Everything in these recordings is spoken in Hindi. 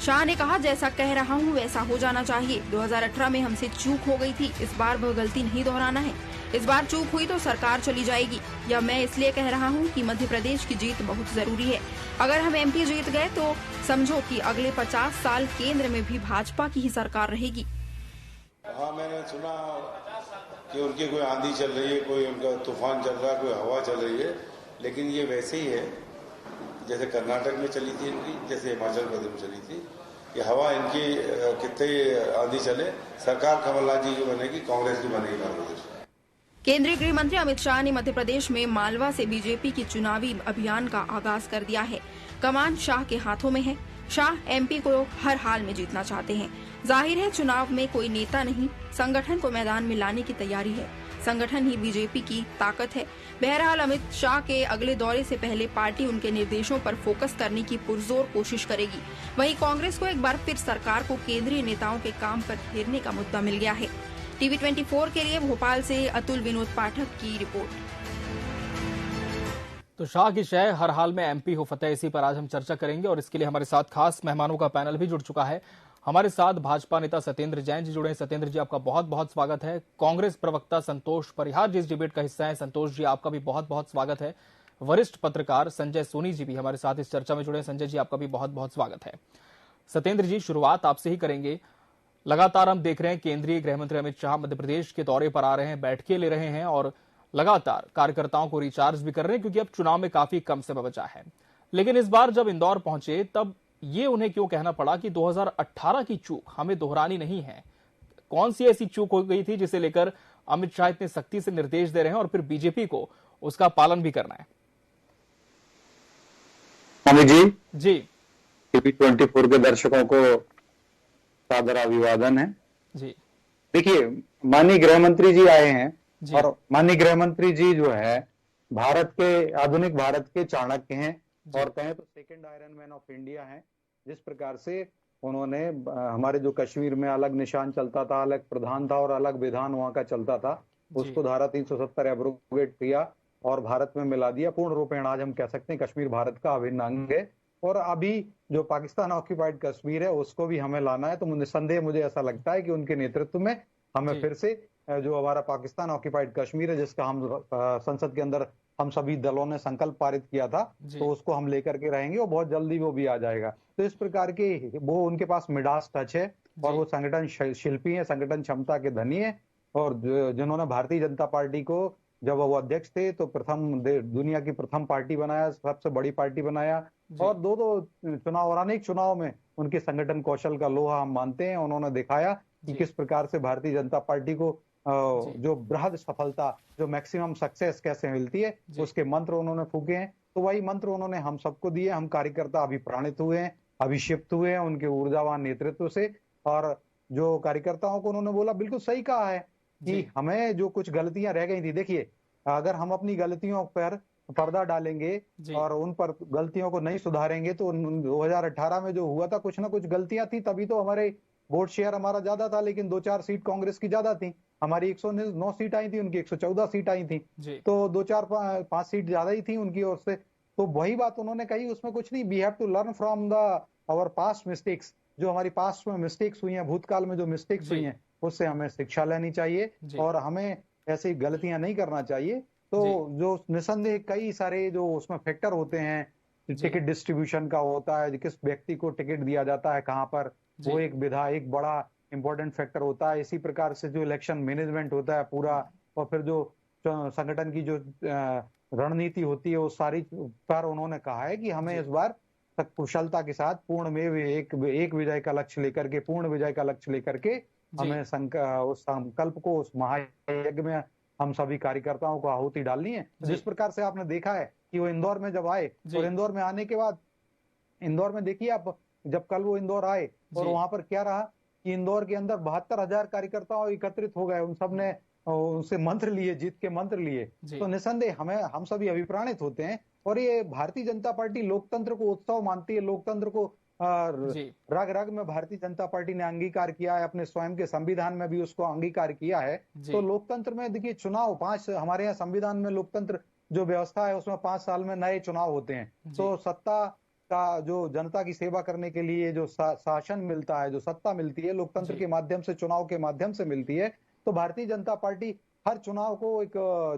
शाह ने कहा, जैसा कह रहा हूं वैसा हो जाना चाहिए। 2018 में हमसे चूक हो गई थी, इस बार वह गलती नहीं दोहराना है। इस बार चूक हुई तो सरकार चली जाएगी। या मैं इसलिए कह रहा हूं कि मध्य प्रदेश की जीत बहुत जरूरी है। अगर हम एमपी जीत गए तो समझो कि अगले 50 साल केंद्र में भी भाजपा की ही सरकार रहेगी। हाँ, मैंने सुना कि उनकी कोई आंधी चल रही है, कोई उनका तूफान चल रहा है, कोई हवा चल रही है, लेकिन ये वैसे ही है जैसे कर्नाटक में चली थी इनकी, जैसे हिमाचल प्रदेश में चली थी। ये हवा इनकी कितने आंधी चले, सरकार कमलनाथ जी की बनेगी, कांग्रेस की बनेगी बांग्लादेश। केंद्रीय गृह मंत्री अमित शाह ने मध्य प्रदेश में मालवा से बीजेपी की चुनावी अभियान का आगाज कर दिया है। कमान शाह के हाथों में है। शाह एमपी को हर हाल में जीतना चाहते हैं। जाहिर है चुनाव में कोई नेता नहीं, संगठन को मैदान में लाने की तैयारी है। संगठन ही बीजेपी की ताकत है। बहरहाल अमित शाह के अगले दौरे से पहले पार्टी उनके निर्देशों पर फोकस करने की पुरजोर कोशिश करेगी। वहीं कांग्रेस को एक बार फिर सरकार को केंद्रीय नेताओं के काम पर घेरने का मुद्दा मिल गया है। टीवी 24 के लिए भोपाल से अतुल विनोद पाठक की रिपोर्ट। तो शाह की शय हर हाल में एमपी हो फतेह, इसी पर आज हम चर्चा करेंगे और इसके लिए हमारे साथ खास मेहमानों का पैनल भी जुड़ चुका है। हमारे साथ भाजपा नेता सत्येंद्र जैन जी जुड़े हैं। सत्येंद्र जी, आपका बहुत बहुत स्वागत है। कांग्रेस प्रवक्ता संतोष परिहार जी इस डिबेट का हिस्सा है। संतोष जी, आपका भी बहुत बहुत स्वागत है। वरिष्ठ पत्रकार संजय सोनी जी भी हमारे साथ इस चर्चा में जुड़े हैं। संजय जी, आपका भी बहुत बहुत स्वागत है। सत्येंद्र जी, शुरुआत आपसे ही करेंगे। लगातार हम देख रहे हैं केंद्रीय गृह मंत्री अमित शाह मध्य प्रदेश के दौरे पर आ रहे हैं, बैठकें ले रहे हैं और लगातार कार्यकर्ताओं को रिचार्ज भी कर रहे हैं, क्योंकि अब चुनाव में काफी कम समय बचा है। लेकिन इस बार जब इंदौर पहुंचे तब ये उन्हें क्यों कहना पड़ा कि 2018 की चूक हमें दोहरानी नहीं है? कौन सी ऐसी चूक हो गई थी जिसे लेकर अमित शाह इतने सख्ती से निर्देश दे रहे हैं और फिर बीजेपी को उसका पालन भी करना है? अमित जी, टीवी 24 के दर्शकों को सादर अभिवादन है जी। देखिए, माननीय गृह मंत्री जी आए हैं और माननीय गृह मंत्री जी जो है भारत के, आधुनिक भारत के चाणक्य हैं और कहें तो second iron man of India हैं। जिस प्रकार से उन्होंने हमारे जो कश्मीर में अलग निशान चलता था, अलग प्रधान था और अलग विधान वहां का चलता था, उसको धारा 370 एब्रोगेट किया और भारत में मिला दिया। पूर्ण रूपेण आज हम कह सकते हैं कश्मीर भारत का अभिन्न अंग है। और अभी जो पाकिस्तान ऑक्यूपाइड कश्मीर है उसको भी हमें लाना है। तो निस्संदेह मुझे ऐसा लगता है कि उनके नेतृत्व में हमें फिर से जो हमारा पाकिस्तान ऑक्यूपाइड कश्मीर है, जिसका हम संसद के अंदर हम सभी दलों ने संकल्प पारित किया था, तो उसको हम लेकर के रहेंगे और बहुत जल्दी वो भी आ जाएगा। तो इस प्रकार के वो उनके पास मिडास टच है और वो संगठन शिल्पी है, संगठन क्षमता के धनी है। और जिन्होंने भारतीय जनता पार्टी को जब वो अध्यक्ष थे तो दुनिया की प्रथम पार्टी बनाया, सबसे बड़ी पार्टी बनाया और दो चुनाव और अनेक चुनाव में उनके संगठन कौशल का लोहा हम मानते हैं। उन्होंने दिखाया कि किस प्रकार से भारतीय जनता पार्टी को जो बृहद सफलता, जो मैक्सिमम सक्सेस कैसे मिलती है, उसके मंत्र उन्होंने फूके हैं। तो वही मंत्र उन्होंने हम सबको दिए। हम कार्यकर्ता अभिप्राणित हुए हैं, अभिषिप्त हुए हैं उनके ऊर्जावान नेतृत्व से। और जो कार्यकर्ताओं को उन्होंने बोला, बिल्कुल सही कहा है कि हमें जो कुछ गलतियां रह गई थी, देखिए अगर हम अपनी गलतियों पर पर्दा डालेंगे और उन पर गलतियों को नहीं सुधारेंगे तो 2018 में जो हुआ था, कुछ ना कुछ गलतियां थी, तभी तो हमारे वोट शेयर हमारा ज्यादा था, लेकिन 2-4 सीट कांग्रेस की ज्यादा थी। हमारी 109 सीट आई थी, उनकी 114 सीट आई थी, तो 2-4-5 सीट ज्यादा ही थी उनकी ओर से। तो वही बात उन्होंने कही, उसमें कुछ नहीं। We have to learn from the our past mistakes. जो हमारी पास्ट में मिस्टेक्स हुई हैं, भूतकाल में जो मिस्टेक्स हुई हैं, उससे हमें शिक्षा लेनी चाहिए और हमें ऐसी गलतियां नहीं करना चाहिए। तो जो निसंदेह कई सारे जो उसमें फैक्टर होते हैं, टिकट डिस्ट्रीब्यूशन का होता है, किस व्यक्ति को टिकट दिया जाता है कहां पर, वो एक बड़ा इंपॉर्टेंट फैक्टर होता है। इसी प्रकार से जो इलेक्शन मैनेजमेंट होता है पूरा, और फिर जो संगठन की जो रणनीति होती है, वो सारी पर उन्होंने कहा है कि हमें इस बार तक कुशलता के साथ पूर्णमेव एक विजय का लक्ष्य लेकर के, पूर्ण विजय का लक्ष्य लेकर के हमें उस संकल्प को, उस महायज्ञ में हम सभी कार्यकर्ताओं को आहुति डालनी है। जिस प्रकार से आपने देखा है कि वो इंदौर में जब आए और इंदौर में आने के बाद, इंदौर में देखिए आप, जब कल वो इंदौर आए और वहां पर क्या रहा कि इंदौर के अंदर 72,000 कार्यकर्ताओं एकत्रित हो गए। उन सब ने उनसे मंत्र लिए, जीत के मंत्र लिए। तो निसंदेह हम सभी अभिप्राणित होते हैं। और ये भारतीय जनता पार्टी लोकतंत्र को उत्सव मानती है, लोकतंत्र को रग रग में भारतीय जनता पार्टी ने अंगीकार किया है, अपने स्वयं के संविधान में भी उसको अंगीकार किया है। तो लोकतंत्र में देखिए चुनाव, हमारे यहाँ संविधान में लोकतंत्र जो व्यवस्था है उसमें 5 साल में नए चुनाव होते हैं। तो सत्ता का जो जनता की सेवा करने के लिए जो शासन मिलता है, जो सत्ता मिलती है, लोकतंत्र के माध्यम से, चुनाव के माध्यम से मिलती है, तो भारतीय जनता पार्टी हर चुनाव को एक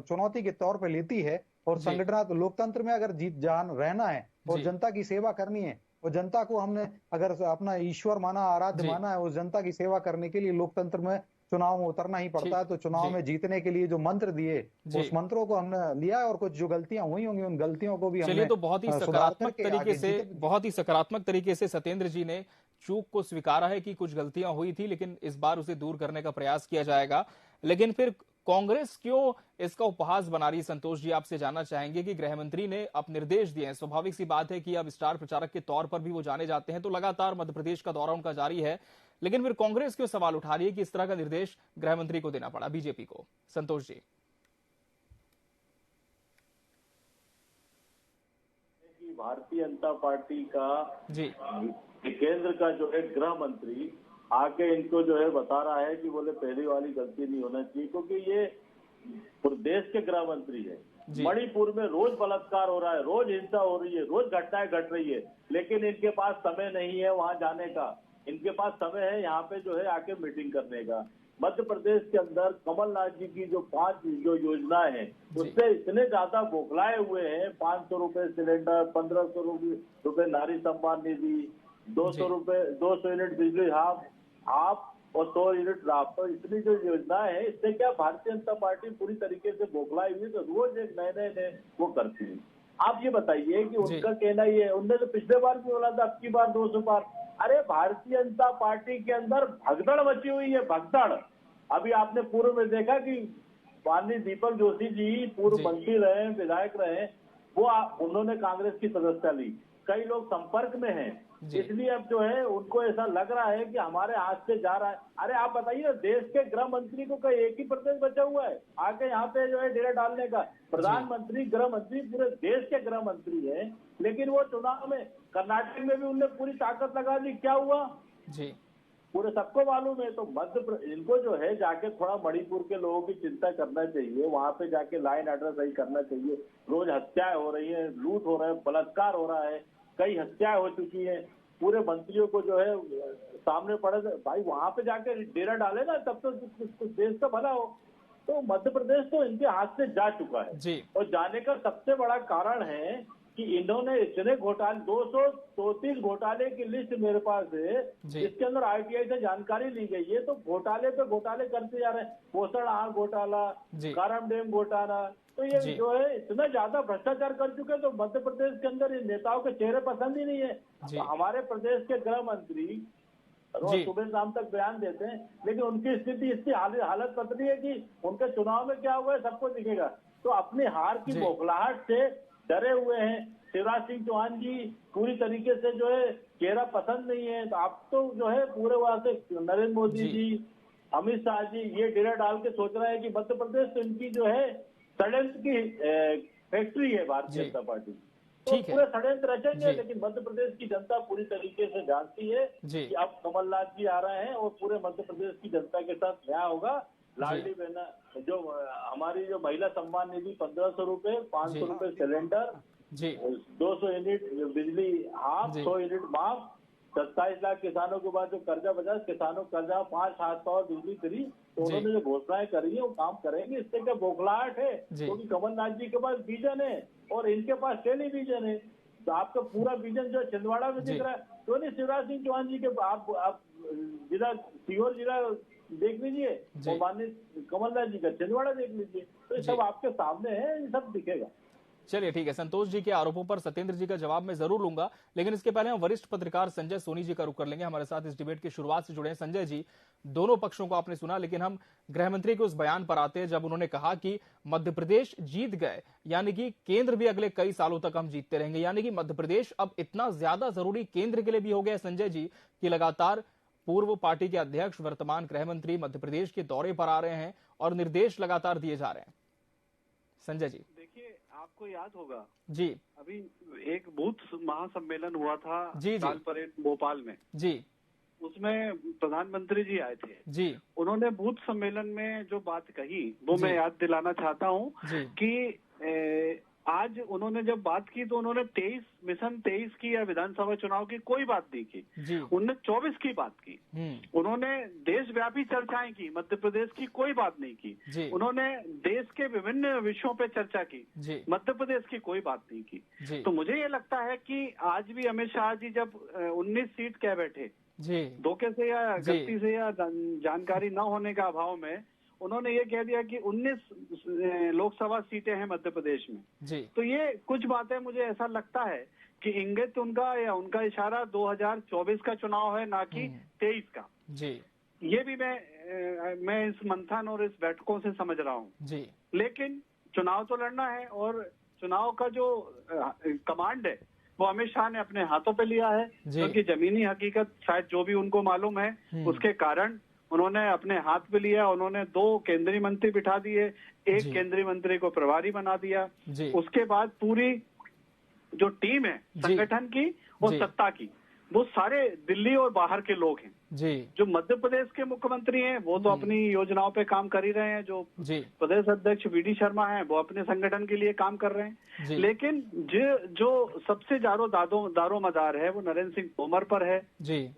चुनौती के तौर पर लेती है। और संगठनात्मक लोकतंत्र में अगर जीत जान रहना है और जनता की सेवा करनी है, और जनता को हमने अगर अपना ईश्वर माना, आराध्य माना है, उस जनता की सेवा करने के लिए लोकतंत्र में चुनाव में उतरना ही पड़ता है। तो चुनाव में जीतने के लिए जो मंत्र दिए, उस मंत्रों को हमने लिया है, और कुछ जो गलतियां हुई होंगी उन गलतियों को भी हमने तो बहुत ही सकारात्मक तरीके से सत्येंद्र जी ने चूक को स्वीकारा है कि कुछ गलतियां हुई थी, लेकिन इस बार उसे दूर करने का प्रयास किया जाएगा। लेकिन फिर कांग्रेस क्यों इसका उपहास बना रही? संतोष जी, आपसे जानना चाहेंगे कि गृह मंत्री ने अब निर्देश दिए हैं, स्वाभाविक सी बात है कि अब स्टार प्रचारक के तौर पर भी वो जाने जाते हैं, तो लगातार मध्य प्रदेश का दौरा उनका जारी है, लेकिन फिर कांग्रेस क्यों सवाल उठा रही है कि इस तरह का निर्देश गृह मंत्री को देना पड़ा बीजेपी को? संतोष जी। भारतीय जनता पार्टी का जी केंद्र का जो है गृह मंत्री आके इनको जो है बता रहा है कि बोले पहली वाली गलती नहीं होना चाहिए, क्योंकि ये प्रदेश के गृह मंत्री है। मणिपुर में रोज बलात्कार हो रहा है, रोज हिंसा हो रही है, रोज घटनाएं घट रही है, लेकिन इनके पास समय नहीं है वहां जाने का। इनके पास समय है यहाँ पे जो है आके मीटिंग करने का। मध्य प्रदेश के अंदर कमलनाथ जी की जो 5 जो योजनाएं हैं, उससे इतने ज्यादा बौखलाए हुए हैं। 500 रुपए सिलेंडर, 1500 रुपए नारी सम्मान निधि, 200 यूनिट बिजली हाफ और 100 यूनिट राहत। तो इतनी जो योजनाएं है, इससे क्या भारतीय जनता पार्टी पूरी तरीके से बौखलाई हुई, तो रोज एक नए वो करती है। आप ये बताइए कि उनका कहना ये है, उनने तो पिछले बार भी बोला था अब की बार 200 पार। अरे भारतीय जनता पार्टी के अंदर भगदड़ मची हुई है, भगदड़। अभी आपने पूर्व में देखा कि माननीय दीपक जोशी जी पूर्व मंत्री रहे, विधायक रहे, वो उन्होंने कांग्रेस की सदस्यता ली। कई लोग संपर्क में हैं, इसलिए अब जो है उनको ऐसा लग रहा है कि हमारे हाथ से जा रहा है। अरे आप बताइए, देश के गृह मंत्री को कोई एक ही प्रदेश बचा हुआ है आके यहाँ पे जो है डेरा डालने का? प्रधानमंत्री, गृह मंत्री पूरे देश के गृह मंत्री है, लेकिन वो चुनाव में कर्नाटक में भी उनने पूरी ताकत लगा दी। क्या हुआ जी पूरे सबको मालूम है। तो इनको जो है जाके थोड़ा मणिपुर के लोगों की चिंता करना चाहिए, वहां पे जाके लाइन ऑर्डर सही करना चाहिए। रोज हत्याएं हो रही है, लूट हो रहा है, बलात्कार हो रहा है, कई हत्याएं हो चुकी हैं। पूरे मंत्रियों को जो है सामने पड़े, भाई वहां पे जाके डेरा डाले ना, तब तो देश का भला हो। तो मध्य प्रदेश तो इनके हाथ से जा चुका है, और जाने का सबसे बड़ा कारण है कि इन्होंने इतने घोटाले, 234 घोटाले की लिस्ट मेरे पास है, जिसके अंदर आरटीआई से जानकारी ली गई है। तो घोटाले पे घोटाले करते जा रहे हैं। पोषण आहार घोटाला, कारम डैम घोटाला, तो ये जो है इतना ज्यादा भ्रष्टाचार कर चुके हैं। तो मध्य प्रदेश के अंदर इन नेताओं के चेहरे पसंद ही नहीं है। तो हमारे प्रदेश के गृह मंत्री रोज सुबह शाम तक बयान देते हैं, लेकिन उनकी स्थिति इसकी हालत पतली है कि उनके चुनाव में क्या हुआ है सबको दिखेगा। तो अपनी हार की बौखलाहट से डरे हुए हैं। शिवराज सिंह चौहान जी पूरी तरीके से जो है चेहरा पसंद नहीं है। तो आप तो जो है पूरे वहां से नरेंद्र मोदी जी, अमित शाह जी ये डेरा डाल के सोच रहे हैं कि मध्य प्रदेश तो इनकी जो है षड्यंत्र की फैक्ट्री है भारतीय जनता पार्टी। तो पूरे षड्यंत्र रचेंगे, लेकिन मध्य प्रदेश की जनता पूरी तरीके से जानती है कि अब कमलनाथ जी आ रहे हैं और पूरे मध्य प्रदेश की जनता के साथ न्याय होगा। लाडली बहना जो हमारी जो महिला सम्मान निधि 1500 रुपए, 500 रुपए सिलेंडर, 200 यूनिट बिजली हाफ, 100 यूनिट माफ, 27 लाख किसानों के बाद जो कर्जा बचा, किसानों कर्जा 5 हाथ और बिजली फ्री। तो उन्होंने जो घोषणाएं करी है वो काम करेंगे। इससे क्या बौखलाहट है? क्योंकि कमलनाथ जी के पास विजन है और इनके पास टेलीविजन है। तो आपका पूरा विजन जो छिंदवाड़ा में दिख रहा है, तो नहीं शिवराज सिंह चौहान जी के आप जिला सीहोर जिला देख लीजिए, और माननीय कमलनाथ जी का छिंदवाड़ा देख लीजिए, तो ये सब आपके सामने है, ये सब दिखेगा। चलिए ठीक है, संतोष जी के आरोपों पर सत्येंद्र जी का जवाब मैं जरूर लूंगा, लेकिन इसके पहले हम वरिष्ठ पत्रकार संजय सोनी जी का रुख कर लेंगे। हमारे साथ इस डिबेट की शुरुआत से जुड़े हैं। संजय जी, दोनों पक्षों को आपने सुना, लेकिन हम गृह मंत्री के उस बयान पर आते हैं जब उन्होंने कहा कि मध्य प्रदेश जीत गए, यानी कि केंद्र भी अगले कई सालों तक हम जीतते रहेंगे, यानी कि मध्य प्रदेश अब इतना ज्यादा जरूरी केंद्र के लिए भी हो गया संजय जी कि लगातार पूर्व पार्टी के अध्यक्ष वर्तमान गृह मंत्री मध्य प्रदेश के दौरे पर आ रहे हैं और निर्देश लगातार दिए जा रहे हैं। संजय जी, देखिए आपको याद होगा जी, अभी एक बूथ महासम्मेलन हुआ था जी लाल परेड भोपाल में जी, उसमें प्रधानमंत्री जी आए थे जी, उन्होंने बूथ सम्मेलन में जो बात कही वो मैं याद दिलाना चाहता हूँ कि आज उन्होंने जब बात की तो उन्होंने मिशन 23 की या विधानसभा चुनाव की कोई बात नहीं की। जी। उन्होंने 24 की बात की। उन्होंने देशव्यापी चर्चाएं की, मध्य प्रदेश की कोई बात नहीं की। जी। उन्होंने देश के विभिन्न विषयों पे चर्चा की, जी। मध्य प्रदेश की कोई बात नहीं की। जी। तो मुझे ये लगता है कि आज भी अमित शाह जी जब 19 सीट कह बैठे, जी, धोखे से या गलती से या जानकारी न होने का अभाव में उन्होंने ये कह दिया कि 19 लोकसभा सीटें हैं मध्य प्रदेश में। जी। तो ये कुछ बातें मुझे ऐसा लगता है कि इंगित उनका या उनका इशारा 2024 का चुनाव है, ना कि 23 का। जी। ये भी मैं इस मंथन और इस बैठकों से समझ रहा हूँ। जी। लेकिन चुनाव तो लड़ना है और चुनाव का जो कमांड है वो अमित शाह ने अपने हाथों पे लिया है, क्योंकि जमीनी हकीकत शायद जो भी उनको मालूम है उसके कारण उन्होंने अपने हाथ पे लिया। उन्होंने 2 केंद्रीय मंत्री बिठा दिए, एक केंद्रीय मंत्री को प्रभारी बना दिया। उसके बाद पूरी जो टीम है संगठन की और सत्ता की, वो सारे दिल्ली और बाहर के लोग हैं। जी। जो मध्य प्रदेश के मुख्यमंत्री हैं वो तो अपनी योजनाओं पे काम कर ही रहे हैं, जो प्रदेश अध्यक्ष वीडी शर्मा हैं वो अपने संगठन के लिए काम कर रहे हैं। लेकिन जो सबसे ज्यादा दारोमदार है वो नरेंद्र सिंह तोमर पर है।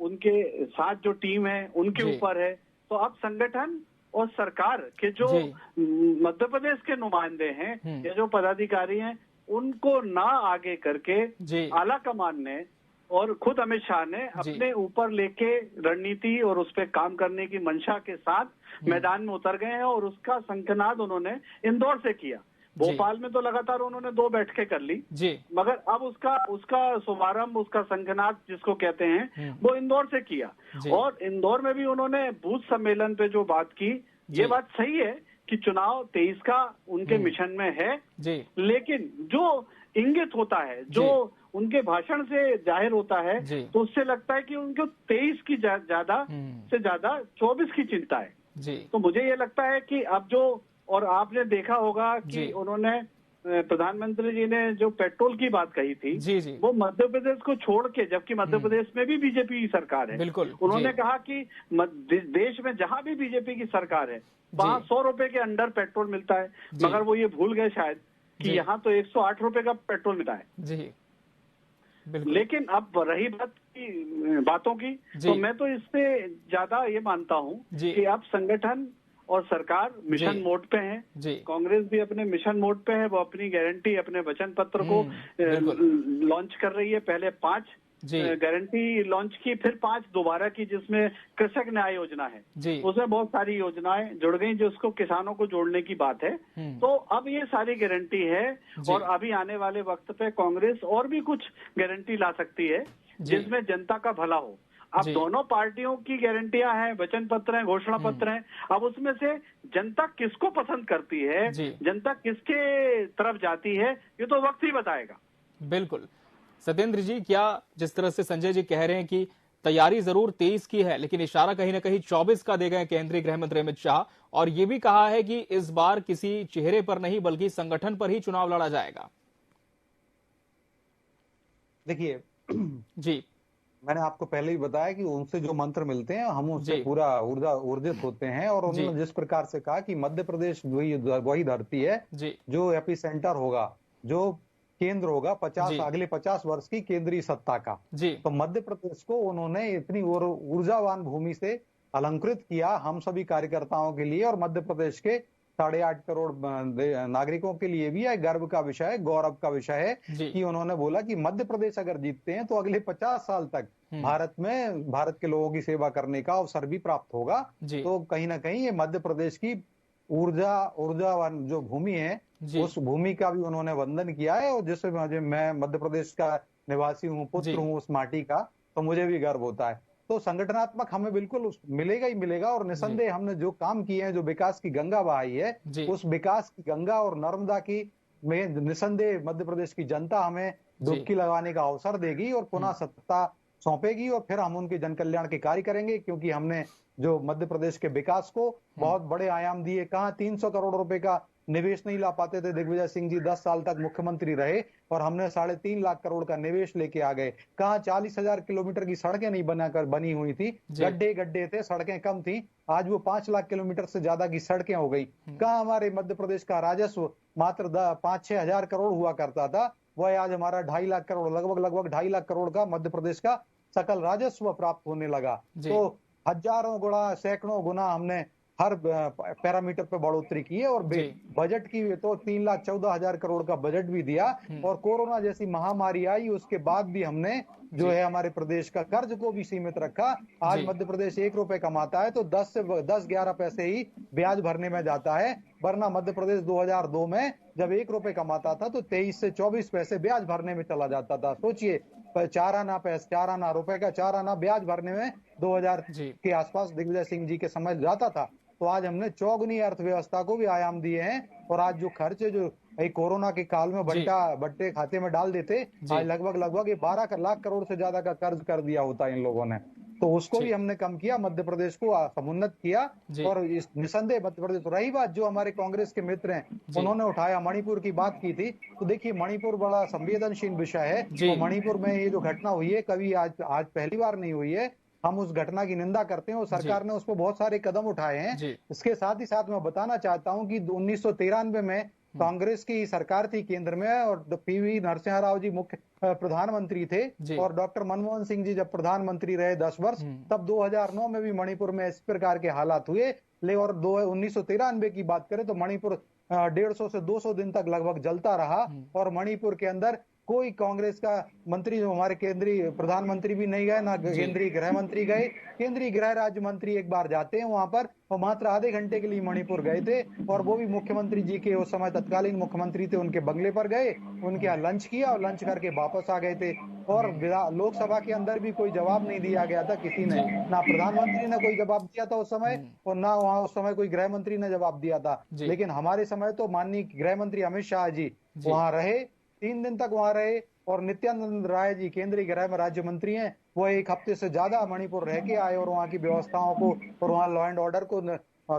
उनके साथ जो टीम है उनके ऊपर है। तो अब संगठन और सरकार के जो मध्य प्रदेश के नुमाइंदे हैं या जो पदाधिकारी हैं, उनको ना आगे करके आला कमान ने और खुद अमित शाह ने अपने ऊपर लेके रणनीति और उस पर काम करने की मंशा के साथ मैदान में उतर गए हैं। और उसका शंखनाद उन्होंने इंदौर से किया। भोपाल में तो लगातार उन्होंने 2 बैठकें कर ली, मगर अब उसका शुभारंभ, उसका शंखनाद जिसको कहते हैं, वो इंदौर से किया। और इंदौर में भी उन्होंने बूथ सम्मेलन पे जो बात की, ये बात सही है कि चुनाव 23 का उनके मिशन में है। लेकिन जो इंगित होता है, जो उनके भाषण से जाहिर होता है, तो उससे लगता है कि उनको 23 की ज्यादा से ज्यादा 24 की चिंता है। तो मुझे ये लगता है कि अब जो, और आपने देखा होगा कि उन्होंने प्रधानमंत्री जी ने जो पेट्रोल की बात कही थी, वो मध्य प्रदेश को छोड़ के, जबकि मध्य प्रदेश में भी बीजेपी की सरकार है, उन्होंने कहा कि देश में जहां भी बीजेपी की सरकार है वहां 100 रुपए के अंडर पेट्रोल मिलता है। मगर वो ये भूल गए शायद कि यहाँ तो 108 रुपए का पेट्रोल मिलता है। लेकिन अब रही बातों की, तो मैं तो इससे ज्यादा ये मानता हूँ कि अब संगठन और सरकार मिशन मोड पे है। कांग्रेस भी अपने मिशन मोड पे है। वो अपनी गारंटी, अपने वचन पत्र को लॉन्च कर रही है। पहले 5 गारंटी लॉन्च की, फिर 5 दोबारा की, जिसमें कृषक न्याय योजना है, उसमें बहुत सारी योजनाएं जुड़ गई जिसको किसानों को जोड़ने की बात है। तो अब ये सारी गारंटी है और अभी आने वाले वक्त पे कांग्रेस और भी कुछ गारंटी ला सकती है जिसमें जनता का भला हो। अब दोनों पार्टियों की गारंटियां हैं, वचन पत्र हैं, घोषणा पत्र हैं। अब उसमें से जनता किसको पसंद करती है, जनता किसके तरफ जाती है, ये तो वक्त ही बताएगा। बिल्कुल सत्येंद्र जी, क्या जिस तरह से संजय जी कह रहे हैं कि तैयारी जरूर 23 की है, लेकिन इशारा कहीं ना कहीं 24 का दे गए केंद्रीय गृह मंत्री अमित शाह, और ये भी कहा है कि इस बार किसी चेहरे पर नहीं बल्कि संगठन पर ही चुनाव लड़ा जाएगा। देखिए जी, मैंने आपको पहले ही बताया कि उनसे जो मंत्र मिलते हैं हम उससे पूरा ऊर्जित होते हैं। और उन्होंने जिस प्रकार से कहा कि मध्य प्रदेश वही धरती है जो एपी सेंटर होगा, जो केंद्र होगा अगले 50 वर्ष की केंद्रीय सत्ता का। तो मध्य प्रदेश को उन्होंने इतनी ऊर्जावान भूमि से अलंकृत किया हम सभी कार्यकर्ताओं के लिए, और मध्य प्रदेश के 8.5 करोड़ नागरिकों के लिए भी यह गर्व का विषय है, गौरव का विषय है कि उन्होंने बोला कि मध्य प्रदेश अगर जीतते हैं तो अगले 50 साल तक भारत के लोगों की सेवा करने का अवसर भी प्राप्त होगा। तो कहीं ना कहीं ये मध्य प्रदेश की ऊर्जावान जो भूमि है, उस भूमि का भी उन्होंने वंदन किया है। और जिससे मैं मध्य प्रदेश का निवासी हूँ, पुत्र हूँ उस माटी का, तो मुझे भी गर्व होता है। तो संगठनात्मक हमें बिल्कुल मिलेगा ही मिलेगा। और निसंदेह हमने जो काम किए हैं, जो विकास की गंगा बहाई है, उस विकास की गंगा और नर्मदा की में निसंदेह मध्य प्रदेश की जनता हमें डुबकी लगाने का अवसर देगी और पुनः सत्ता सौंपेगी। और फिर हम उनके जन कल्याण के कार्य करेंगे, क्योंकि हमने जो मध्य प्रदेश के विकास को बहुत बड़े आयाम दिए। कहाँ 300 करोड़ रुपए का निवेश नहीं ला पाते थे। दिग्विजय सिंह जी 10 साल तक मुख्यमंत्री रहे और हमने 3.5 लाख करोड़ का निवेश लेके आ गए। कहाँ 40,000 किलोमीटर की सड़कें नहीं बनी हुई थी, गड्ढे गड्ढे थे, सड़कें कम थी। आज वो 5 लाख किलोमीटर से ज्यादा की सड़कें हो गई। कहाँ हमारे मध्य प्रदेश का राजस्व मात्र 5-6 हजार करोड़ हुआ करता था, वह आज हमारा 2.5 लाख करोड़, लगभग 2.5 लाख करोड़ का मध्य प्रदेश का सकल राजस्व प्राप्त होने लगा। तो हजारों गुना, सैकड़ों गुना हमने हर पैरामीटर पे बढ़ोतरी की है। और बजट की तो 3,14,000 करोड़ का बजट भी दिया। और कोरोना जैसी महामारी आई, उसके बाद भी हमने जो है हमारे प्रदेश का कर्ज को भी सीमित रखा। आज मध्य प्रदेश 1 रुपए कमाता है तो 10-11 पैसे ही ब्याज भरने में जाता है, वरना मध्य प्रदेश 2002 में जब 1 रुपए कमाता था तो 23 से 24 पैसे ब्याज भरने में चला जाता था। सोचिए, 4 आना रुपए का 4 आना ब्याज भरने में 2000 के आसपास दिग्विजय सिंह जी के समय जाता था। तो आज हमने चौगुनी अर्थव्यवस्था को भी आयाम दिए हैं। और आज जो खर्च जो कोरोना के काल में बट्टे खाते में डाल देते, आज लगभग 12 लाख करोड़ से ज्यादा का कर्ज कर दिया होता इन लोगों ने, तो उसको भी हमने कम किया, मध्य प्रदेश को समुन्नत किया। और इस निसंदेह मध्य प्रदेश। तो रही बात जो हमारे कांग्रेस के मित्र हैं, उन्होंने उठाया, मणिपुर की बात की थी, तो देखिए मणिपुर बड़ा संवेदनशील विषय है। तो मणिपुर में ये जो घटना हुई है, कभी आज पहली बार नहीं हुई है। हम उस घटना की निंदा करते हैं और सरकार ने उस पर बहुत सारे कदम उठाए हैं। इसके साथ ही साथ मैं बताना चाहता हूं कि 1993 में कांग्रेस की सरकार थी केंद्र में, और पीवी नरसिम्हा राव जी मुख्य प्रधानमंत्री थे, और डॉक्टर मनमोहन सिंह जी जब प्रधानमंत्री रहे 10 वर्ष, तब 2009 में भी मणिपुर में इस प्रकार के हालात हुए। और 1993 की बात करें तो मणिपुर 150 से 200 दिन तक लगभग जलता रहा। और मणिपुर के अंदर कोई कांग्रेस का मंत्री, जो हमारे केंद्रीय प्रधानमंत्री भी नहीं गए, ना केंद्रीय गृह मंत्री गए। केंद्रीय गृह राज्य मंत्री एक बार जाते हैं वहां पर, और मात्र आधे घंटे के लिए मणिपुर गए थे, और वो भी मुख्यमंत्री जी के उस समय तत्कालीन मुख्यमंत्री थे, उनके बंगले पर गए, उनके यहाँ लंच किया और लंच करके वापस आ गए थे। और लोकसभा के अंदर भी कोई जवाब नहीं दिया गया था किसी ने, ना प्रधानमंत्री ने कोई जवाब दिया था उस समय, और ना वहाँ उस समय कोई गृह मंत्री ने जवाब दिया था। लेकिन हमारे समय तो माननीय गृह मंत्री अमित शाह जी वहां रहे, 3 दिन तक वहां रहे। और नित्यानंद राय जी केंद्रीय गृह राज्य मंत्री हैं, वो 1 हफ्ते से ज्यादा मणिपुर रह के आए और वहां की व्यवस्थाओं को और वहां लॉ एंड ऑर्डर को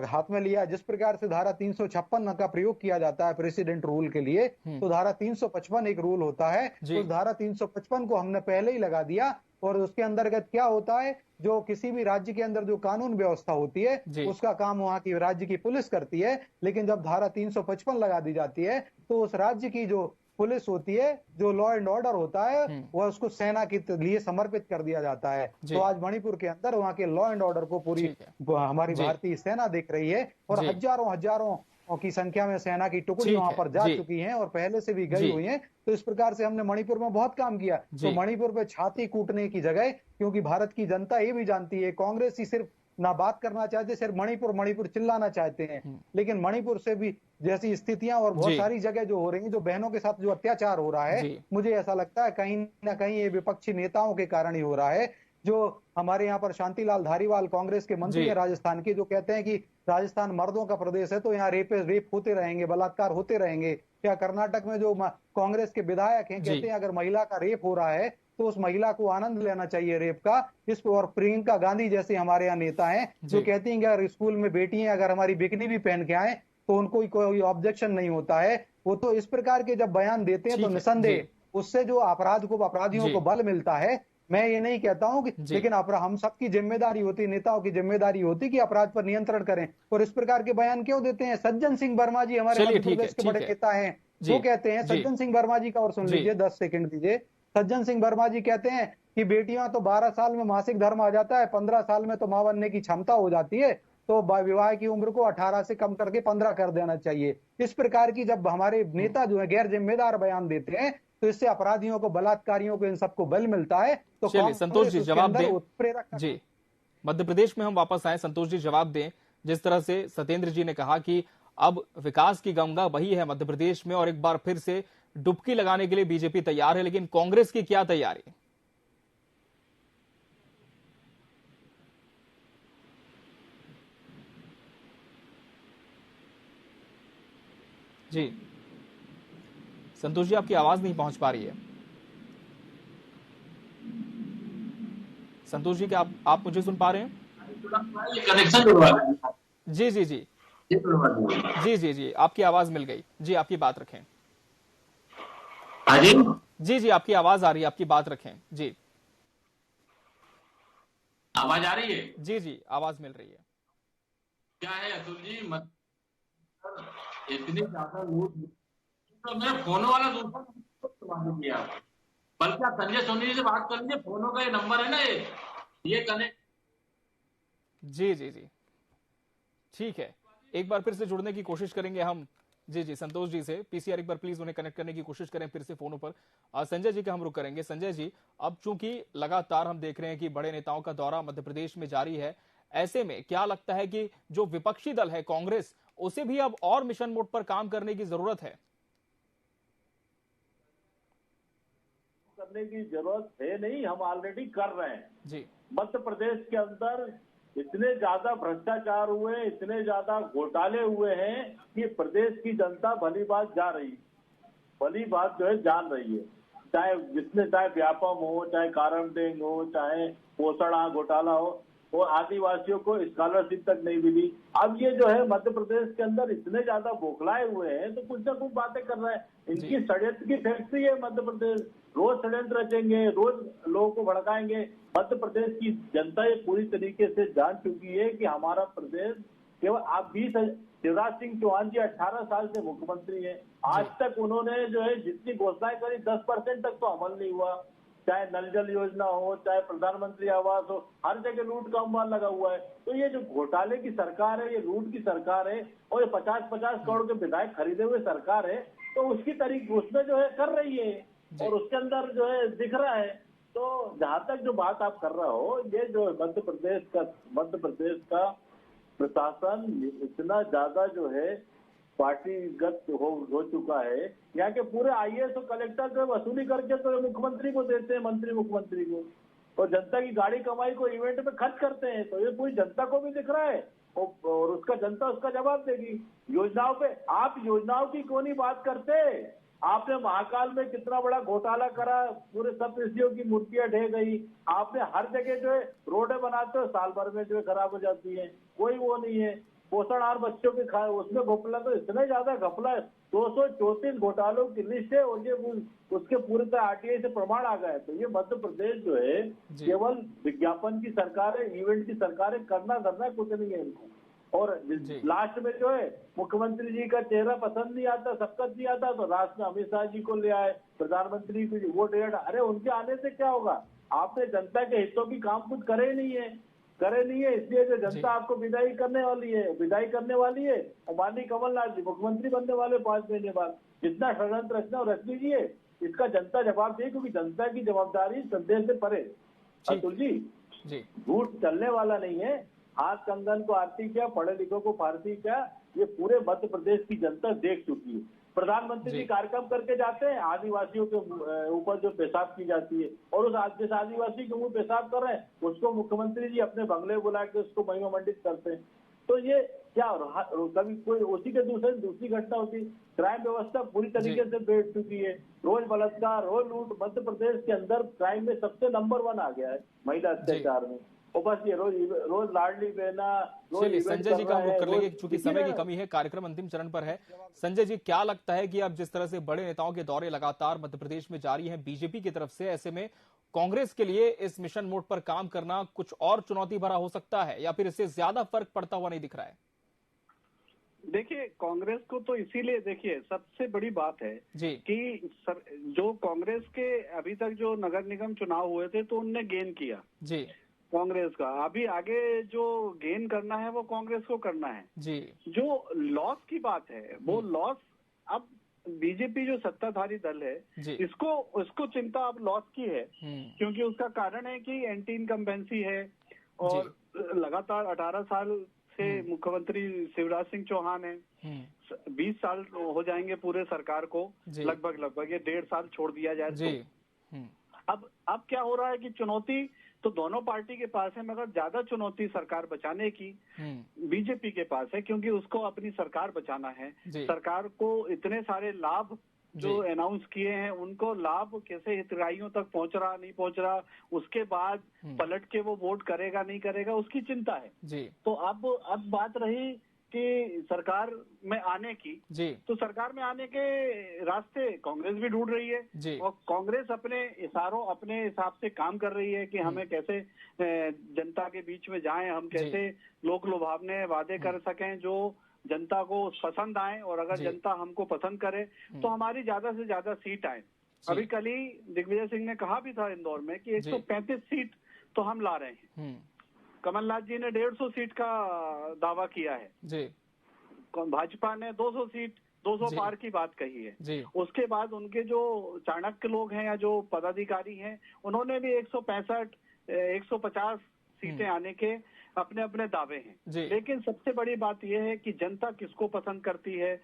हाथ में लिया। जिस प्रकार से धारा 356 का प्रयोग किया जाता है प्रेसिडेंट रूल के लिए, तो धारा 355 एक रूल होता है, तो धारा 355 को हमने पहले ही लगा दिया। और उसके अंतर्गत क्या होता है, जो किसी भी राज्य के अंदर जो कानून व्यवस्था होती है, उसका काम वहां की राज्य की पुलिस करती है। लेकिन जब धारा 355 लगा दी जाती है, तो उस राज्य की जो पुलिस होती है, जो लॉ एंड ऑर्डर होता है, वह उसको सेना के लिए समर्पित कर दिया जाता है। तो आज मणिपुर के अंदर वहां के लॉ एंड ऑर्डर को पूरी हमारी भारतीय सेना देख रही है, और हजारों की संख्या में सेना की टुकड़ी वहां पर जा चुकी हैं और पहले से भी गई हुई हैं। तो इस प्रकार से हमने मणिपुर में बहुत काम किया। तो मणिपुर पे छाती कूटने की जगह, क्योंकि भारत की जनता ये भी जानती है, कांग्रेस ही सिर्फ ना बात करना चाहते, सिर्फ मणिपुर चिल्लाना चाहते हैं। लेकिन मणिपुर से भी जैसी स्थितियां और बहुत सारी जगह जो हो रही हैं, जो बहनों के साथ जो अत्याचार हो रहा है, मुझे ऐसा लगता है कहीं ना कहीं ये विपक्षी नेताओं के कारण ही हो रहा है। जो हमारे यहाँ पर शांतिलाल धारीवाल कांग्रेस के मंत्री हैं राजस्थान के, जो कहते हैं कि राजस्थान मर्दों का प्रदेश है, तो यहाँ रेप होते रहेंगे, बलात्कार होते रहेंगे। क्या कर्नाटक में जो कांग्रेस के विधायक हैं, कहते हैं अगर महिला का रेप हो रहा है तो उस महिला को आनंद लेना चाहिए रेप का। इस और प्रियंका गांधी जैसे हमारे यहाँ नेता हैं, जो कहती हैं कि अगर स्कूल में बेटियां अगर हमारी बिकनी भी पहन के आए तो उनको कोई ऑब्जेक्शन नहीं होता है। वो तो इस प्रकार के जब बयान देते हैं, तो निसंदेह उससे जो अपराधियों को बल मिलता है। मैं ये नहीं कहता हूं कि, लेकिन हम सबकी जिम्मेदारी होती है, नेताओं की जिम्मेदारी होती कि अपराध पर नियंत्रण करें। और इस प्रकार के बयान क्यों देते हैं? सज्जन सिंह वर्मा जी हमारे मध्य प्रदेश के बड़े नेता हैं, वो कहते हैं, सज्जन सिंह वर्मा जी का और सुन लीजिए, 10 सेकंड दीजिए। सज्जन सिंह वर्मा जी कहते हैं कि बेटियां तो 12 साल में मासिक धर्म आ जाता है, 15 साल में तो मां बनने की क्षमता हो जाती है, तो विवाह की उम्र को 18 से कम करके 15 कर देना चाहिए। इस प्रकार की जब हमारे नेता जो है गैर जिम्मेदार बयान देते हैं, तो इससे अपराधियों को, बलात्कारियों को, इन सबको बल मिलता है। तो संतोष जी जवाब दें। जी, मध्य प्रदेश में हम वापस आए, संतोष जी जवाब दें। जिस तरह से सत्येंद्र जी ने कहा कि अब विकास की गंगा बही है मध्य प्रदेश में और एक बार फिर से डुबकी लगाने के लिए बीजेपी तैयार है, लेकिन कांग्रेस की क्या तैयारी? जी संतोष जी, आपकी आवाज नहीं पहुंच पा रही है। संतोष जी, क्या आप मुझे सुन पा रहे हैं? कनेक्शन जुड़वा। जी, जी जी जी, आपकी आवाज मिल गई जी, आपकी बात रखें। हाँ जी जी जी, आपकी आवाज आ रही है, आपकी बात रखें जी। आवाज आ रही है? जी जी, आवाज मिल रही है। क्या है अतुल जी, इतनी ज्यादा लूट तो मेरा फोन वाला दूसरा किया, बल्कि आप संजय सोनी जी से बात कर लीजिए, फोनों का ये नंबर है ना, ये कनेक्ट। जी जी जी, ठीक है, एक बार फिर से जुड़ने की कोशिश करेंगे हम जी जी संतोष जी से। पीसीआर एक बार प्लीज उन्हें कनेक्ट करने की कोशिश करें फिर से फोनों पर। संजय जी का हम रुक करेंगे। संजय जी, अब चूंकि लगातार हम देख रहे हैं कि बड़े नेताओं का दौरा मध्य प्रदेश में जारी है, ऐसे में क्या लगता है कि जो विपक्षी दल है कांग्रेस, उसे भी अब और मिशन मोड पर काम करने की जरूरत है? करने की जरूरत है नहीं, हम ऑलरेडी कर रहे हैं जी। मध्य प्रदेश के अंदर इतने ज्यादा भ्रष्टाचार हुए, इतने ज्यादा घोटाले हुए हैं कि प्रदेश की जनता भली बात जा रही, भली बात जो है जान रही है। चाहे व्यापम हो, चाहे कारणदेंग हो, चाहे पोषण घोटाला हो, वो आदिवासियों को स्कॉलरशिप तक नहीं मिली। अब ये जो है मध्य प्रदेश के अंदर इतने ज्यादा बौखलाए हुए हैं तो कुछ ना कुछ बातें कर रहे हैं। इनकी षड्यंत्र की फैक्ट्री है मध्य प्रदेश, रोज षड्यंत्र रचेंगे, रोज लोगों को भड़काएंगे। मध्य प्रदेश की जनता ये पूरी तरीके से जान चुकी है कि हमारा प्रदेश केवल आप शिवराज सिंह चौहान जी 18 साल से मुख्यमंत्री हैं, आज तक उन्होंने जो है जितनी घोषणाएं करी 10% तक तो अमल नहीं हुआ। चाहे नल जल योजना हो, चाहे प्रधानमंत्री आवास हो, हर जगह लूट का अंबार लगा हुआ है। तो ये जो घोटाले की सरकार है, ये लूट की सरकार है, और ये 50-50 करोड़ के विधायक खरीदे हुए सरकार है, तो उसकी तरीके उसमें जो है कर रही है और उसके अंदर जो है दिख रहा है। तो जहां तक जो बात आप कर रहे हो, ये जो मध्य प्रदेश का प्रशासन इतना ज्यादा जो है पार्टीगत हो चुका है। यहाँ के पूरे आईएएस और कलेक्टर जो वसूली करके तो मुख्यमंत्री को देते हैं, मंत्री मुख्यमंत्री को, और जनता की गाड़ी कमाई को इवेंट में खर्च करते हैं। तो ये पूरी जनता को भी दिख रहा है और उसका जनता उसका जवाब देगी। योजनाओं पे आप योजनाओं की क्यों नहीं बात करते? आपने महाकाल में कितना बड़ा घोटाला करा, पूरे सप्तऋषियों की मूर्तियां ढह गई। आपने हर जगह जो है रोडें बनाते हो, साल भर में जो है खराब हो जाती है, कोई वो नहीं है। पोषण आहार बच्चों के खाए उसमें घपला तो इतने ज्यादा घपला है, 234 घोटालों की लिस्ट है और ये उसके पूरे तरह आरटीआई से प्रमाण आ गए। तो ये मध्य प्रदेश जो है केवल विज्ञापन की सरकार है, इवेंट की सरकार है, करना कुछ नहीं है इनको। और लास्ट में जो है मुख्यमंत्री जी का चेहरा पसंद नहीं आता, सबकत नहीं आता, तो राष्ट्र में अमित शाह जी को ले आए, प्रधानमंत्री को वोट। अरे उनके आने से क्या होगा? आपने जनता के हितों की काम कुछ करे नहीं है, इसलिए जो जनता आपको विदाई करने वाली है। और माननीय कमलनाथ जी मुख्यमंत्री बनने वाले 5 महीने बाद, जितना षड्यंत्र रचना रच लीजिए, इसका जनता जवाब दे, क्योंकि जनता की जवाबदारी संदेश से परे। अतुल जी, झूठ चलने वाला नहीं है। हाथ कंगन को आरती क्या, पढ़े लिखों को फारसी क्या, ये पूरे मध्य प्रदेश की जनता देख चुकी है। प्रधानमंत्री जी कार्यक्रम करके जाते हैं, आदिवासियों के ऊपर जो पेशाब की जाती है, और उस जिस आदिवासी के मुंह पेशाब कर रहे हैं उसको मुख्यमंत्री जी अपने बंगले बुला के उसको महिमा मंडित करते हैं। तो ये क्या, कभी कोई उसी के दूसरी घटना होती। क्राइम व्यवस्था पूरी तरीके से बैठ चुकी है, रोज बलात्कार, रोज लूट। मध्य प्रदेश के अंदर क्राइम में सबसे नंबर 1 आ गया है महिला अत्याचार में। बस ये रोज लाडली बहना। चलिए संजय जी का हम रुख कर लेंगे क्योंकि समय की कमी है, कार्यक्रम अंतिम चरण पर है। संजय जी, क्या लगता है कि अब जिस तरह से बड़े नेताओं के दौरे लगातार मध्य प्रदेश में जारी हैं बीजेपी की तरफ से, ऐसे में कांग्रेस के लिए इस मिशन मोड पर काम करना कुछ और चुनौती भरा हो सकता है या फिर इससे ज्यादा फर्क पड़ता हुआ नहीं दिख रहा है? देखिए, कांग्रेस को तो इसीलिए देखिए सबसे बड़ी बात है कि जो कांग्रेस के अभी तक जो नगर निगम चुनाव हुए थे तो उनने गेन किया जी कांग्रेस का। अभी आगे जो गेन करना है वो कांग्रेस को करना है जी। जो लॉस की बात है वो लॉस अब बीजेपी जो सत्ताधारी दल है इसको चिंता अब लॉस की है, क्योंकि उसका कारण है कि एंटी इनकम्बेंसी है और लगातार 18 साल से मुख्यमंत्री शिवराज सिंह चौहान है। 20 साल हो जाएंगे पूरे सरकार को, लगभग ये 1.5 साल छोड़ दिया जाए तो। अब क्या हो रहा है कि चुनौती तो दोनों पार्टी के पास है, मगर ज्यादा चुनौती सरकार बचाने की बीजेपी के पास है, क्योंकि उसको अपनी सरकार बचाना है। सरकार को इतने सारे लाभ जो अनाउंस किए हैं उनको लाभ कैसे हितग्राहियों तक पहुंच रहा नहीं पहुंच रहा, उसके बाद पलट के वो वोट करेगा नहीं करेगा, उसकी चिंता है। तो अब बात रही कि सरकार में आने की जी। तो सरकार में आने के रास्ते कांग्रेस भी ढूंढ रही है जी। और कांग्रेस अपने इशारों अपने हिसाब से काम कर रही है कि हमें कैसे जनता के बीच में जाएं, हम कैसे लोक लुभावने वादे कर सकें जो जनता को पसंद आए, और अगर जनता हमको पसंद करे तो हमारी ज्यादा से ज्यादा सीट आए। अभी कल ही दिग्विजय सिंह ने कहा भी था इंदौर में कि 135 सीट तो हम ला रहे हैं। कमलनाथ जी ने 150 सीट का दावा किया है जी। भाजपा ने 200 सीट 200 पार की बात कही है जी। उसके बाद उनके जो चाणक्य लोग हैं या जो पदाधिकारी हैं उन्होंने भी 165 150 सीटें आने के अपने अपने दावे हैं। लेकिन सबसे बड़ी बात यह है कि जनता किसको पसंद करती है,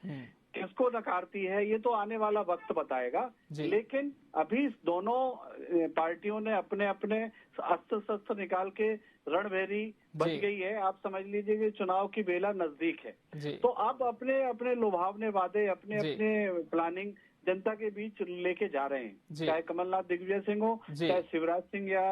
किसको नकारती है, ये तो आने वाला वक्त बताएगा। लेकिन अभी दोनों पार्टियों ने अपने अपने अस्त्र शस्त्र निकाल के रणभेरी बच गई है। आप समझ लीजिए कि चुनाव की बेला नजदीक है, तो अब अपने अपने लुभावने वादे, अपने अपने प्लानिंग जनता के बीच लेके जा रहे हैं, चाहे कमलनाथ दिग्विजय सिंह हो, चाहे शिवराज सिंह या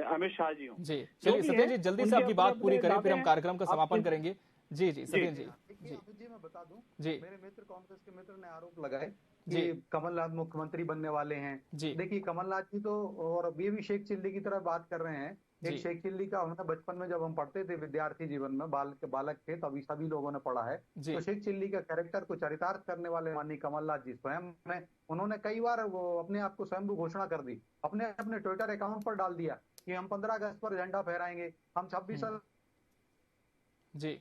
अमित शाह जी हो। जी चलिए सत्येंद्र जी, जल्दी से आपकी बात पूरी करें, फिर हम कार्यक्रम का समापन करेंगे। जी जी सत्येंद्र जी। जी मैं बता दूं, मेरे मित्र कांग्रेस के मित्र ने आरोप लगाए कि कमलनाथ मुख्यमंत्री बनने वाले हैं। देखिए कमलनाथ जी तो, और ये भी शेख चिल्ली की तरह बात कर रहे हैं। एक शेख चिल्ली का हमने बचपन में जब हम पढ़ते थे विद्यार्थी जीवन में बालक थे तभी सभी लोगों ने पढ़ा है। तो शेख चिल्ली का कैरेक्टर को चरितार्थ करने वाले माननीय कमलनाथ जी स्वयं में उन्होंने कई बार वो अपने आप को स्वयं घोषणा कर दी, अपने अपने ट्विटर अकाउंट पर डाल दिया कि हम 15 अगस्त पर झंडा फहराएंगे, हम 26 जी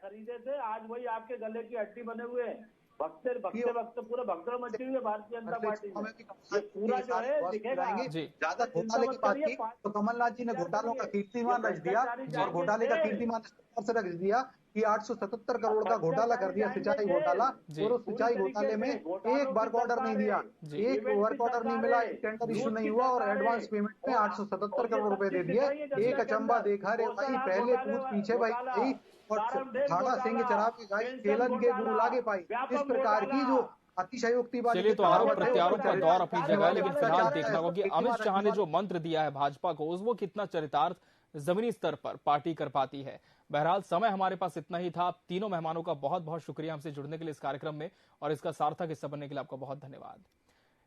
खरीदे थे, आज वही आपके गले की हड्डी बने हुए हैं। भक्ते पूरे भगदड़ मची हुई है भारतीय जनता पार्टी में। पूरा जो है दिखेगा। ज्यादा घोटाले की बात की तो कमलनाथ जी ने घोटालों का कीर्तिमान रच दिया, और घोटाले का कीर्तिमान से रख दिया कि 877 करोड़ का घोटाला कर दिया, सिंचाई घोटाला। और उस सिंचाई घोटाले में एक वर्क ऑर्डर नहीं दिया, एक वर्क ऑर्डर नहीं मिला, टेंडर इशू नहीं हुआ, और एडवांस पेमेंट में 877 करोड़ रुपए दे दिए। एक अचंबा देखा रे भाई, पहले पूछ पीछे भाई, और थाना सिंह चरा के गाय केलन के गुरु लागे पाई। इस प्रकार की जो अतिशयोक्तिवादी। चलिए तो आरोप प्रत्यारोप का दौर अपनी जगह है, लेकिन फिलहाल देखना होगा कि अमित शाह ने जो मंत्र दिया है भाजपा को वो कितना चरितार्थ जमीनी स्तर पर पार्टी कर पाती है। बहरहाल समय हमारे पास इतना ही था। तीनों मेहमानों का बहुत बहुत शुक्रिया हमसे जुड़ने के लिए इस कार्यक्रम में, और इसका सार्थक हिस्सा बनने के लिए आपका बहुत धन्यवाद।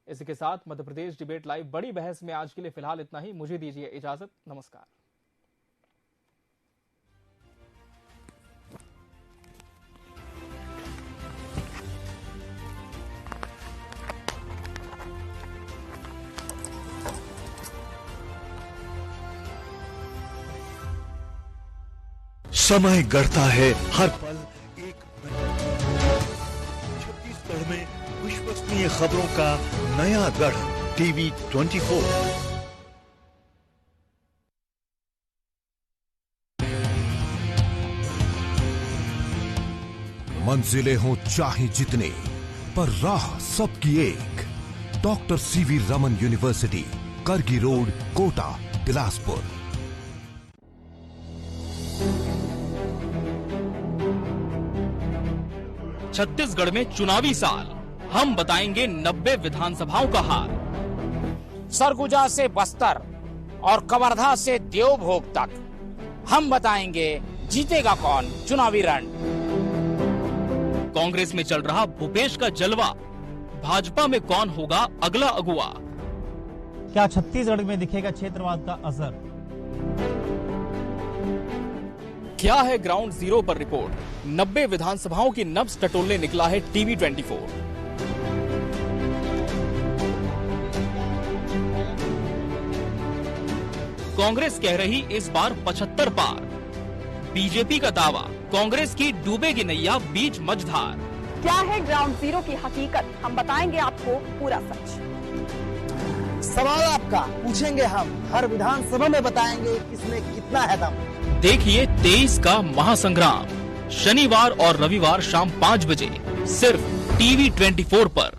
इसी के साथ मध्य प्रदेश डिबेट लाइव बड़ी बहस में आज के लिए फिलहाल इतना ही। मुझे दीजिए इजाजत, नमस्कार। समय गढ़ता है हर पल एक छत्तीसगढ़ में विश्वसनीय खबरों का नया गढ़ टीवी 24। मंजिलें हों चाहे जितने, पर राह सबकी एक। डॉक्टर सीवी रमन यूनिवर्सिटी, करगी रोड, कोटा, बिलासपुर। छत्तीसगढ़ में चुनावी साल, हम बताएंगे 90 विधानसभाओं का हाल। सरगुजा से बस्तर और कवर्धा से देवभोग तक, हम बताएंगे जीतेगा कौन चुनावी रण। कांग्रेस में चल रहा भूपेश का जलवा, भाजपा में कौन होगा अगला अगुवा। क्या छत्तीसगढ़ में दिखेगा क्षेत्रवाद का असर। क्या है ग्राउंड जीरो पर रिपोर्ट। 90 विधानसभाओं की नब्ज टटोलने निकला है टीवी 24। कांग्रेस कह रही इस बार 75 पार। बीजेपी का दावा, कांग्रेस की डूबेगी नैया बीच मझधार। क्या है ग्राउंड जीरो की हकीकत, हम बताएंगे आपको पूरा सच। सवाल आपका पूछेंगे हम, हर विधानसभा में बताएंगे किसमें कितना है दम। देखिए 23 का महासंग्राम, शनिवार और रविवार शाम 5 बजे सिर्फ टीवी 24 पर।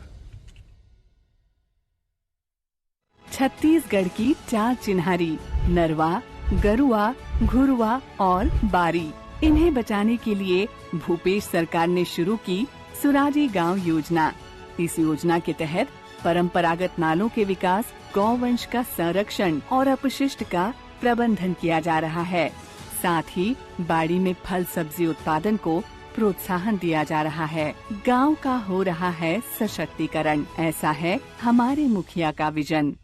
छत्तीसगढ़ की 4 चिन्हारी, नरवा, गरुआ, घुरुआ और बारी, इन्हें बचाने के लिए भूपेश सरकार ने शुरू की सुराजी गांव योजना। इस योजना के तहत परंपरागत नालों के विकास, गौवंश का संरक्षण और अपशिष्ट का प्रबंधन किया जा रहा है। साथ ही बाड़ी में फल सब्जी उत्पादन को प्रोत्साहन दिया जा रहा है। गांव का हो रहा है सशक्तिकरण, ऐसा है हमारे मुखिया का विजन।